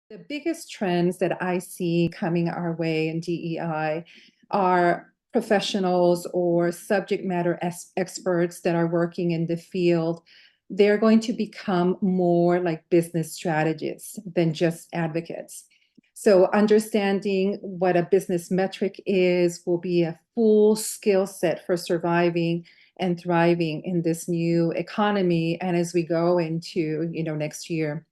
The biggest trends that I see coming our way in DEI are professionals or subject matter experts that are working in the field. They're going to become more like business strategists than just advocates. So, understanding what a business metric is will be a full skill set for surviving and thriving in this new economy and as we go into next year.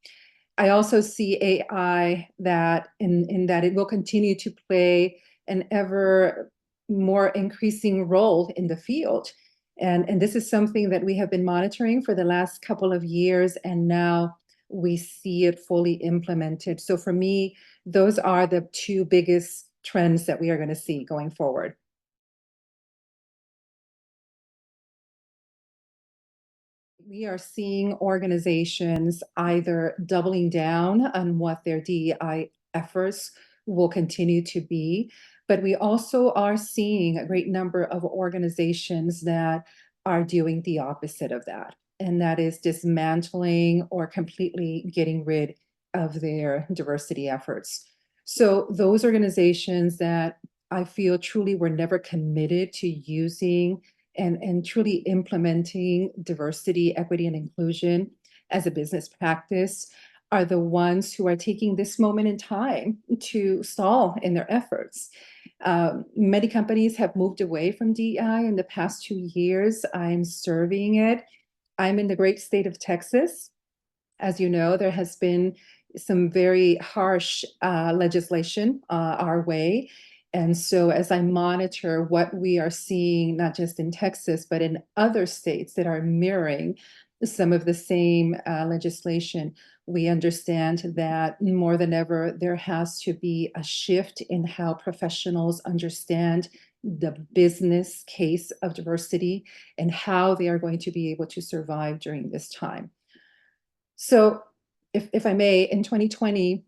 I also see AI that in that it will continue to play an ever more increasing role in the field. And this is something that we have been monitoring for the last couple of years, and now we see it fully implemented. So for me, those are the two biggest trends that we are going to see going forward. We are seeing organizations either doubling down on what their DEI efforts will continue to be, but we also are seeing a great number of organizations that are doing the opposite of that, and that is dismantling or completely getting rid of their diversity efforts. So, those organizations that I feel truly were never committed to using and truly implementing diversity, equity, and inclusion as a business practice are the ones who are taking this moment in time to stall in their efforts. Many companies have moved away from DEI in the past 2 years. I'm serving it. I'm in the great state of Texas. As you know, there has been some very harsh legislation our way. And so, as I monitor what we are seeing, not just in Texas, but in other states that are mirroring some of the same legislation, we understand that more than ever, there has to be a shift in how professionals understand the business case of diversity and how they are going to be able to survive during this time. So if I may, in 2020,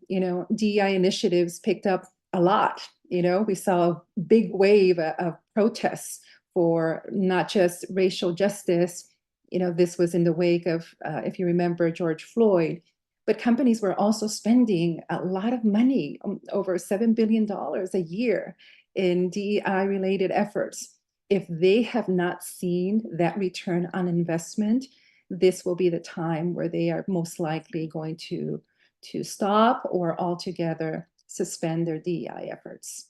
DEI initiatives picked up a lot. We saw a big wave of protests for not just racial justice. This was in the wake of, if you remember, George Floyd, but companies were also spending a lot of money, over $7 billion a year in DEI related efforts. If they have not seen that return on investment, this will be the time where they are most likely going to stop or altogether suspend their DEI efforts.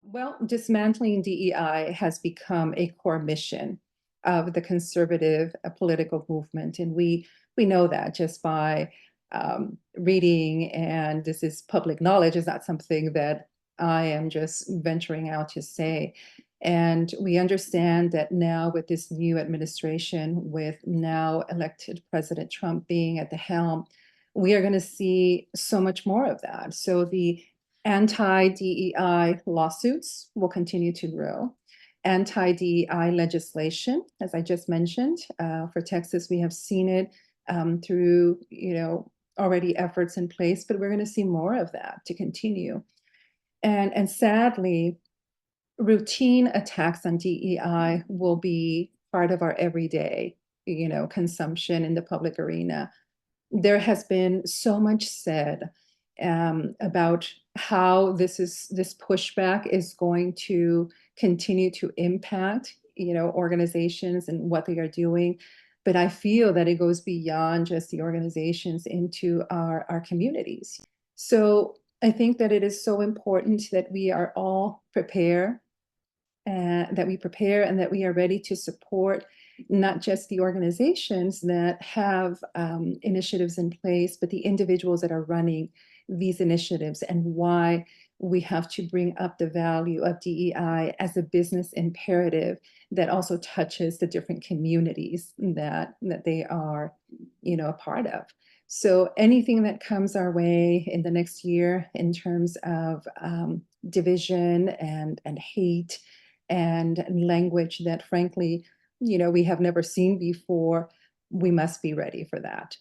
Well, dismantling DEI has become a core mission of the conservative political movement, and we know that just by reading. And this is public knowledge; is not something that I am just venturing out to say. And we understand that now with this new administration, with now elected President Trump being at the helm, we are going to see so much more of that. So the anti-DEI lawsuits will continue to grow. Anti-DEI legislation, as I just mentioned, for Texas, we have seen it through, already efforts in place, but we're going to see more of that to continue. And sadly, routine attacks on DEI will be part of our everyday, consumption in the public arena. There has been so much said about how this pushback is going to continue to impact organizations and what they are doing, but I feel that it goes beyond just the organizations into our communities. So I think that it is so important that we are all prepared, that we prepare and that we are ready to support not just the organizations that have initiatives in place, but the individuals that are running these initiatives, and why we have to bring up the value of DEI as a business imperative that also touches the different communities that they are, a part of. So anything that comes our way in the next year in terms of division and hate and language that frankly, we have never seen before, we must be ready for that.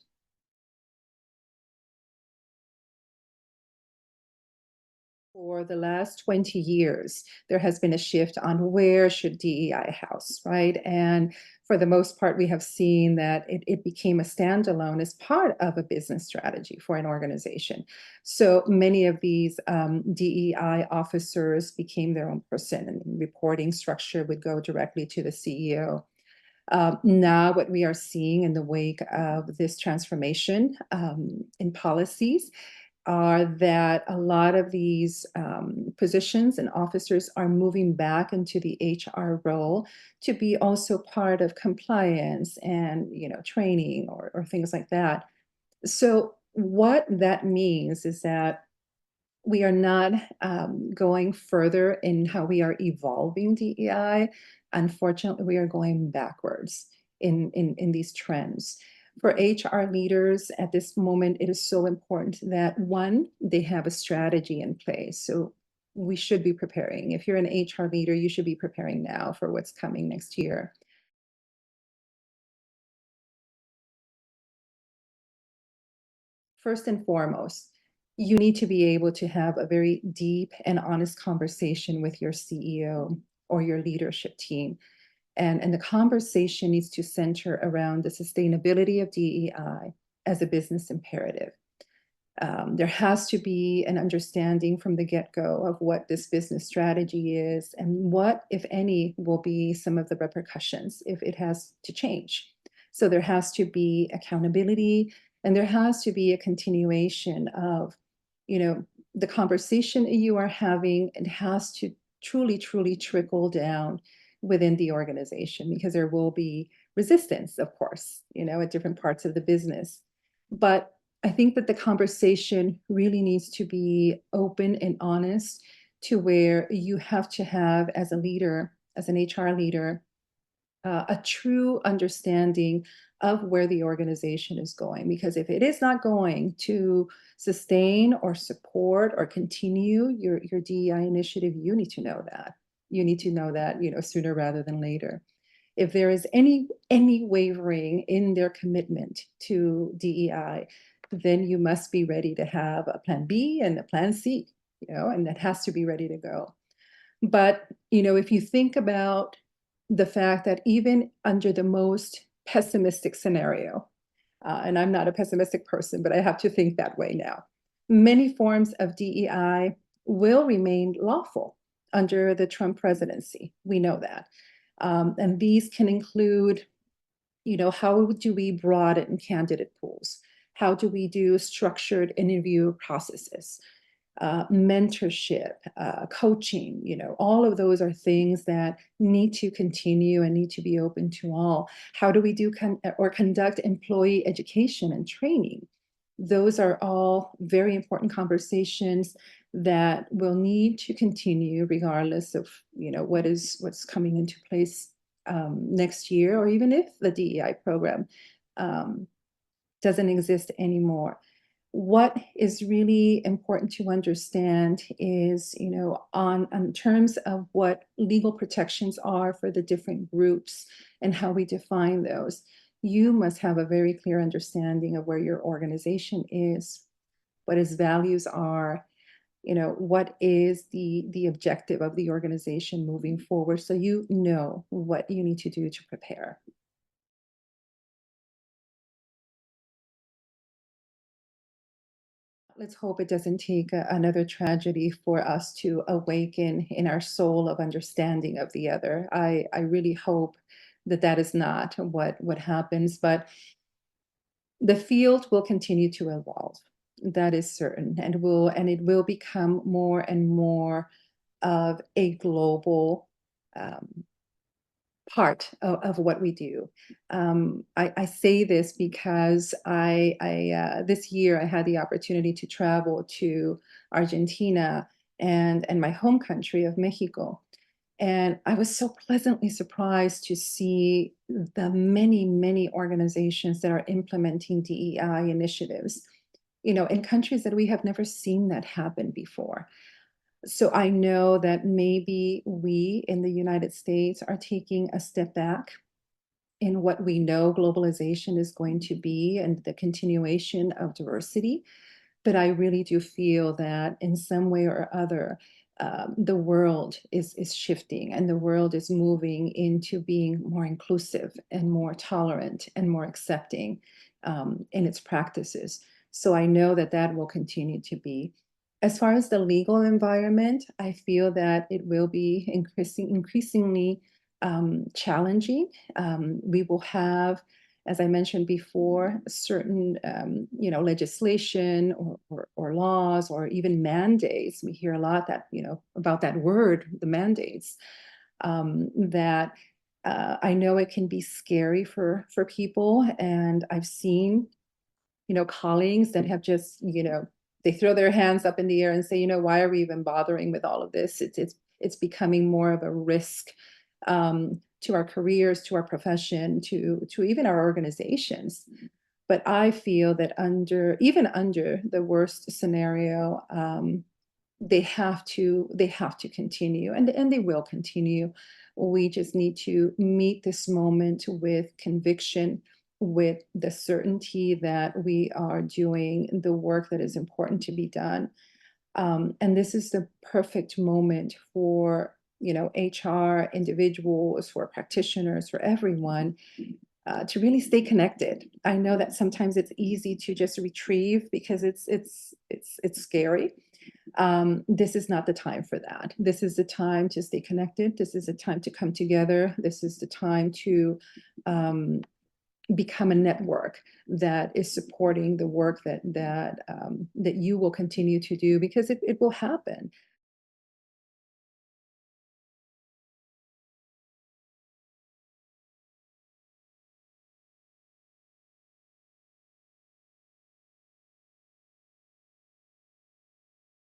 For the last 20 years, there has been a shift on where should DEI house, right? And for the most part, we have seen that it became a standalone as part of a business strategy for an organization. So many of these DEI officers became their own person, and the reporting structure would go directly to the CEO. Now, what we are seeing in the wake of this transformation in policies are that a lot of these positions and officers are moving back into the HR role to be also part of compliance and training or things like that. So what that means is that we are not going further in how we are evolving DEI. Unfortunately, we are going backwards in these trends. For HR leaders at this moment, it is so important that one, they have a strategy in place. So we should be preparing. If you're an HR leader, you should be preparing now for what's coming next year. First and foremost, you need to be able to have a very deep and honest conversation with your CEO or your leadership team. And the conversation needs to center around the sustainability of DEI as a business imperative. There has to be an understanding from the get-go of what this business strategy is and what, if any, will be some of the repercussions if it has to change. So there has to be accountability, and there has to be a continuation of, the conversation you are having. It has to truly, truly trickle down within the organization, because there will be resistance, of course, at different parts of the business. But I think that the conversation really needs to be open and honest, to where you have to have, as a leader, as an HR leader, a true understanding of where the organization is going. Because if it is not going to sustain or support or continue your DEI initiative, you need to know that. You need to know that, sooner rather than later. If there is any wavering in their commitment to DEI, then you must be ready to have a plan B and a plan C, and that has to be ready to go. But, if you think about the fact that even under the most pessimistic scenario, and I'm not a pessimistic person, but I have to think that way now, many forms of DEI will remain lawful under the Trump presidency. We know that. And these can include, how do we broaden candidate pools? How do we do structured interview processes? Mentorship, coaching, all of those are things that need to continue and need to be open to all. How do we do or conduct employee education and training? Those are all very important conversations that will need to continue regardless of, what's coming into place next year, or even if the DEI program doesn't exist anymore. What is really important to understand is, on terms of what legal protections are for the different groups and how we define those, you must have a very clear understanding of where your organization is, what its values are, what is the objective of the organization moving forward, so you know what you need to do to prepare. Let's hope it doesn't take another tragedy for us to awaken in our soul of understanding of the other. I really hope that that is not what happens, but the field will continue to evolve. That is certain, and it will become more and more of a global part of what we do. I say this because this year I had the opportunity to travel to Argentina and my home country of Mexico. And I was so pleasantly surprised to see the many, many organizations that are implementing DEI initiatives, in countries that we have never seen that happen before. So I know that maybe we in the United States are taking a step back in what we know globalization is going to be and the continuation of diversity. But I really do feel that in some way or other, the world is shifting and the world is moving into being more inclusive and more tolerant and more accepting in its practices. So I know that that will continue to be. As far as the legal environment, I feel that it will be increasingly challenging. We will have, as I mentioned before, certain legislation or laws or even mandates. We hear a lot that about that word, the mandates, that I know it can be scary for people, and I've seen colleagues that have just they throw their hands up in the air and say, why are we even bothering with all of this? It's becoming more of a risk to our careers, to our profession, to even our organizations. But I feel that even under the worst scenario, they have to continue, and they will continue. We just need to meet this moment with conviction, with the certainty that we are doing the work that is important to be done. And this is the perfect moment for HR individuals, for practitioners, for everyone to really stay connected. I know that sometimes it's easy to just retrieve because it's scary. This is not the time for that. This is the time to stay connected. This is the time to come together. This is the time to become a network that is supporting the work that you will continue to do, because it will happen.